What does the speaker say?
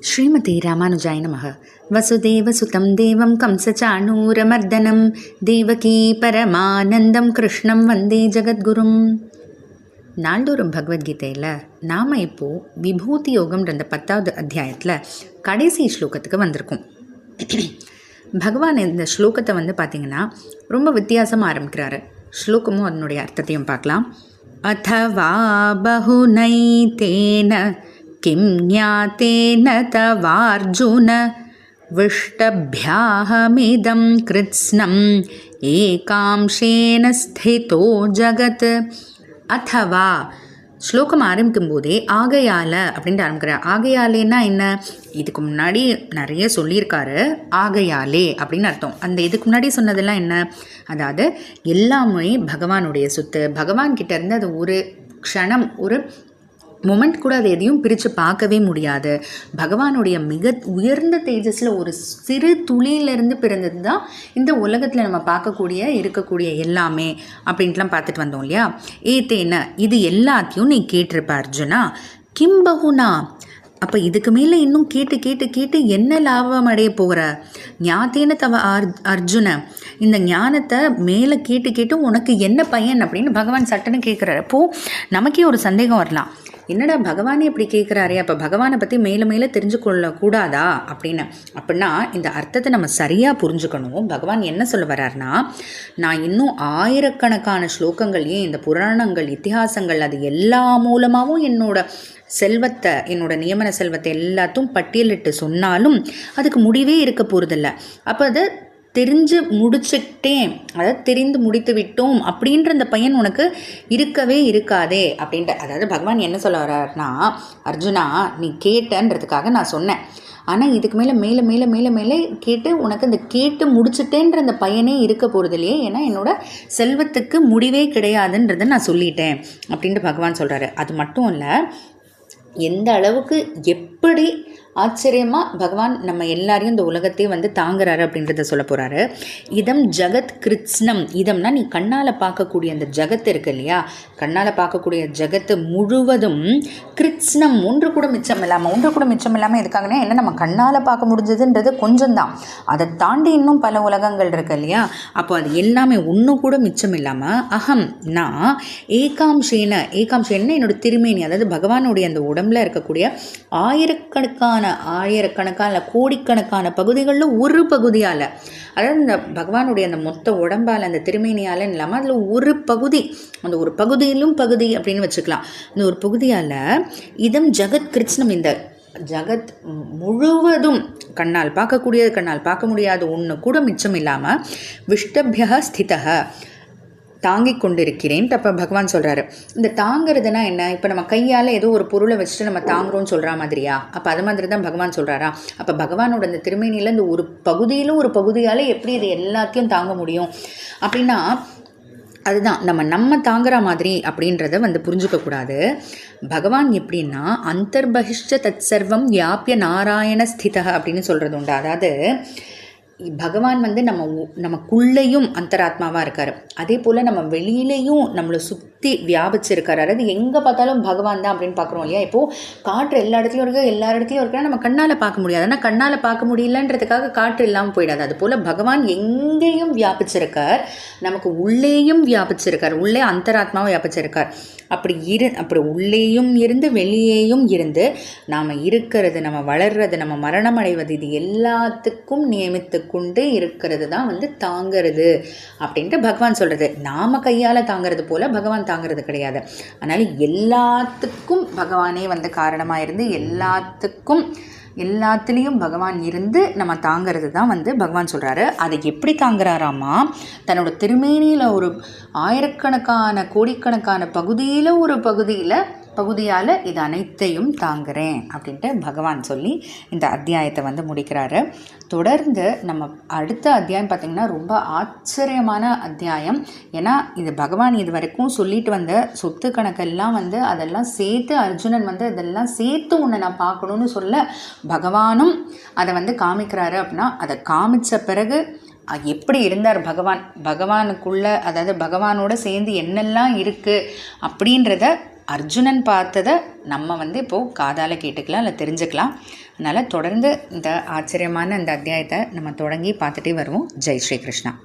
ஸ்ரீமதி ராமானுஜாய நமः. வசுதேவசுதம் தேவம் கம்சச்சாணூரமர்தனம் தேவகீ பரமானந்தம் கிருஷ்ணம் வந்தே ஜகத்குரும். நாள்தோறும் பகவத்கீதையில் நாம் இப்போது விபூதி யோகம்ன்ற 10வது அத்தியாயத்தில் கடைசி ஸ்லோகத்துக்கு வந்திருக்கோம். பகவான் இந்த ஸ்லோகத்தை பார்த்திங்கன்னா ரொம்ப வித்தியாசமாக ஆரம்பிக்கிறாரு. ஸ்லோகமும் அதனுடைய அர்த்தத்தையும் பார்க்கலாம். அதவா பகுநைதேன கிம் ஞாதேன தவார்ஜுன விஷ்டப்யாஹமிதம் கிருத்ஸ்னம் ஏகாம்சேன ஸ்திதோ ஜகத். அதவா ஸ்லோகம் ஆரம்பிக்கும் போதே ஆகையால் அப்படின்ட்டு ஆரம்பிக்கிறார். ஆகையாலேன்னா என்ன? இதுக்கு முன்னாடி நிறைய சொல்லியிருக்காரு. ஆகையாலே அப்படின்னு அர்த்தம். அந்த இதுக்கு முன்னாடி சொன்னதெல்லாம் என்ன? அதாவது எல்லாமே பகவானுடைய சொத்து. பகவான்கிட்ட இருந்து அது ஒரு க்ஷணம், ஒரு மொமெண்ட் கூட அதை எதையும் பிரித்து பார்க்கவே முடியாது. பகவானுடைய மிக உயர்ந்த தேஜஸில் ஒரு சிறு துளியிலேருந்து பிறந்தது தான் இந்த உலகத்தில் நம்ம பார்க்கக்கூடிய இருக்கக்கூடிய எல்லாமே அப்படின்ட்டுலாம் பார்த்துட்டு வந்தோம் இல்லையா? ஏத்தேன இது எல்லாத்தையும் நீ கேட்டிருப்ப அர்ஜுனா. கிம் பகுனா அப்போ இதுக்கு மேலே இன்னும் கேட்டு கேட்டு கேட்டு என்ன லாபம் அடைய போகிற? ஞாத்தேன தவ அர்ஜுன இந்த ஞானத்தை மேலே கேட்டு கேட்டு உனக்கு என்ன பயன் அப்படின்னு பகவான் சட்டன்னு கேட்குறாரு. அப்போது நமக்கே ஒரு சந்தேகம் வரலாம். என்னடா பகவானே இப்படி கேட்குறாரே, அப்போ பகவானை பற்றி மேலே மேலே தெரிஞ்சு கொள்ளக்கூடாதா அப்படின்னு. அப்படின்னா இந்த அர்த்தத்தை நம்ம சரியாக புரிஞ்சுக்கணும். பகவான் என்ன சொல்ல வர்றாருனா, நான் இன்னும் ஆயிரக்கணக்கான ஸ்லோகங்கள், ஏன் இந்த புராணங்கள், இத்திஹாசங்கள், அது எல்லா மூலமாகவும் என்னோட செல்வத்தை, என்னோட நியமன செல்வத்தை எல்லாத்தையும் பட்டியலிட்டு சொன்னாலும் அதுக்கு முடிவே இருக்க போகிறதில்ல. அப்போ அதை தெரிஞ்சு முடிச்சுட்டேன், அதாவது தெரிந்து முடித்து விட்டோம் அப்படின்ற அந்த பையன் உனக்கு இருக்கவே இருக்காதே அப்படின்ட்டு. அதாவது பகவான் என்ன சொல்ல வர்றாருனா, அர்ஜுனா நீ கேட்டன்றதுக்காக நான் சொன்னேன். ஆனால் இதுக்கு மேலே மேலே மேலே மேலே மேலே கேட்டு உனக்கு அந்த கேட்டு முடிச்சுட்டேன்ற அந்த பையனே இருக்க போகிறது இல்லையே. ஏன்னா என்னோட செல்வத்துக்கு முடிவே கிடையாதுன்றதை நான் சொல்லிட்டேன் அப்படின்ட்டு பகவான் சொல்கிறாரு. அது மட்டும் இல்லை, எந்த அளவுக்கு எப்படி ஆச்சரியமாக பகவான் நம்ம எல்லாரையும் இந்த உலகத்தையே தாங்குறாரு அப்படின்றத சொல்ல போகிறாரு. இதம் ஜகத் கிருத்ஸ்னம். இதம்னா நீ கண்ணால் பார்க்கக்கூடிய அந்த ஜகத்து இருக்கு இல்லையா, கண்ணால் பார்க்கக்கூடிய ஜகத்து முழுவதும் கிருத்ஸ்னம் ஒன்று கூட மிச்சம் இல்லாமல் எதுக்காகனா என்ன, நம்ம கண்ணால் பார்க்க முடிஞ்சதுன்றது கொஞ்சம் தான். அதை தாண்டி இன்னும் பல உலகங்கள் இருக்கு இல்லையா. அப்போ அது எல்லாமே ஒன்று கூட மிச்சம் இல்லாமல் அகம் நான் ஏகாம்சேன என்னோட திருமேனி, அதாவது பகவானுடைய அந்த உடம்புல இருக்கக்கூடிய ஆயிரக்கணக்கான கோடிக்கணக்கான பகுதிகளில் ஒரு பகுதியால், அதாவது இந்த பகவானுடைய அந்த மொத்த உடம்பால் அந்த திருமேனியால் இல்லாமல் அதில் ஒரு பகுதி, அந்த ஒரு பகுதியிலும் பகுதி அப்படின்னு வச்சுக்கலாம். அந்த ஒரு பகுதியால் இதம் ஜகத் கிருஷ்ணம், இந்த ஜகத் முழுவதும் கண்ணால் பார்க்கக்கூடியது, கண்ணால் பார்க்க முடியாது ஒன்று கூட மிச்சம் இல்லாமல் விஷ்டபியா ஸ்திதः தாங்கி கொண்டிருக்கிறேன். அப்போ பகவான் சொல்கிறாரு. இந்த தாங்கிறதுனா என்ன? இப்போ நம்ம கையால் ஏதோ ஒரு பொருளை வச்சுட்டு நம்ம தாங்குறோன்னு சொல்கிற மாதிரியா? அப்போ அது மாதிரி தான் பகவான் சொல்கிறாரா? அப்போ பகவானோட இந்த திருமேனியில் இந்த ஒரு பகுதியிலும் ஒரு பகுதியால் எப்படி இது எல்லாத்தையும் தாங்க முடியும் அப்படின்னா, அதுதான் நம்ம தாங்குற மாதிரி அப்படின்றத புரிஞ்சுக்கக்கூடாது. பகவான் எப்படின்னா அந்தர்பகிஷ்ட தத் சர்வம் வியாபிய நாராயண ஸ்திதः அப்படின்னு சொல்கிறது உண்டு. அதாவது பகவான் நமக்குள்ளேயும் அந்தராத்மாவாக இருக்கார், அதே போல் நம்ம வெளியிலையும் நம்மளை சுற்றி வியாபிச்சிருக்காரு. அதாவது எங்கே பார்த்தாலும் பகவான் தான் அப்படின்னு பார்க்குறோம் இல்லையா. இப்போது காற்று எல்லா இடத்துலையும் இருக்குது, எல்லா இடத்துலையும் இருக்குன்னா நம்ம கண்ணால் பார்க்க முடியாது. ஆனால் கண்ணால் பார்க்க முடியலன்றதுக்காக காற்று இல்லாமல் போயிடாது. அதுபோல் பகவான் எங்கேயும் வியாபிச்சிருக்கார், நமக்கு உள்ளேயும் வியாபிச்சிருக்கார், உள்ளே அந்தராத்மாவை வியாபிச்சிருக்கார். அப்படி உள்ளேயும் இருந்து வெளியேயும் இருந்து நாம் இருக்கிறது, நம்ம வளர்றது, நம்ம மரணம் அடைவது, இது எல்லாத்துக்கும் நியமித்து கொண்டு இருக்கிறது தான் தாங்கிறது அப்படின்ட்டு பகவான் சொல்கிறது. நாம் கையால் தாங்கிறது போல் பகவான் தாங்கிறது கிடையாது. அதனால் எல்லாத்துக்கும் பகவானே காரணமாக இருந்து எல்லாத்துலேயும் பகவான் இருந்து நம்ம தாங்கிறது தான் பகவான் சொல்கிறாரு. அதை எப்படி தாங்குறாராமா? தன்னோட திருமேனியில் ஒரு ஆயிரக்கணக்கான கோடிக்கணக்கான பகுதியில் ஒரு பகுதியால் இது அனைத்தையும் தாங்குறேன் அப்படின்ட்டு பகவான் சொல்லி இந்த அத்தியாயத்தை முடிக்கிறாரு. தொடர்ந்து நம்ம அடுத்த அத்தியாயம் பார்த்திங்கன்னா ரொம்ப ஆச்சரியமான அத்தியாயம். ஏன்னா இது பகவான் இது வரைக்கும் சொல்லிட்டு வந்த சொத்து கணக்கெல்லாம் அதெல்லாம் சேர்த்து அர்ஜுனன் இதெல்லாம் சேர்த்து உன்னை நான் பார்க்கணுன்னு சொல்ல பகவானும் அதை காமிக்கிறாரு. அப்படின்னா அதை காமிச்ச பிறகு எப்படி இருந்தார் பகவானுக்குள்ள, அதாவது பகவானோட சேர்ந்து என்னெல்லாம் இருக்குது அப்படின்றத அர்ஜுனன் பார்த்ததை நம்ம இப்போது காதால் கேட்டுக்கலாம் இல்லை தெரிஞ்சுக்கலாம். அதனால் தொடர்ந்து இந்த ஆச்சரியமான இந்த அத்தியாயத்தை நம்ம தொடங்கி பார்த்துட்டே வருவோம். ஜெய் ஸ்ரீ கிருஷ்ணா.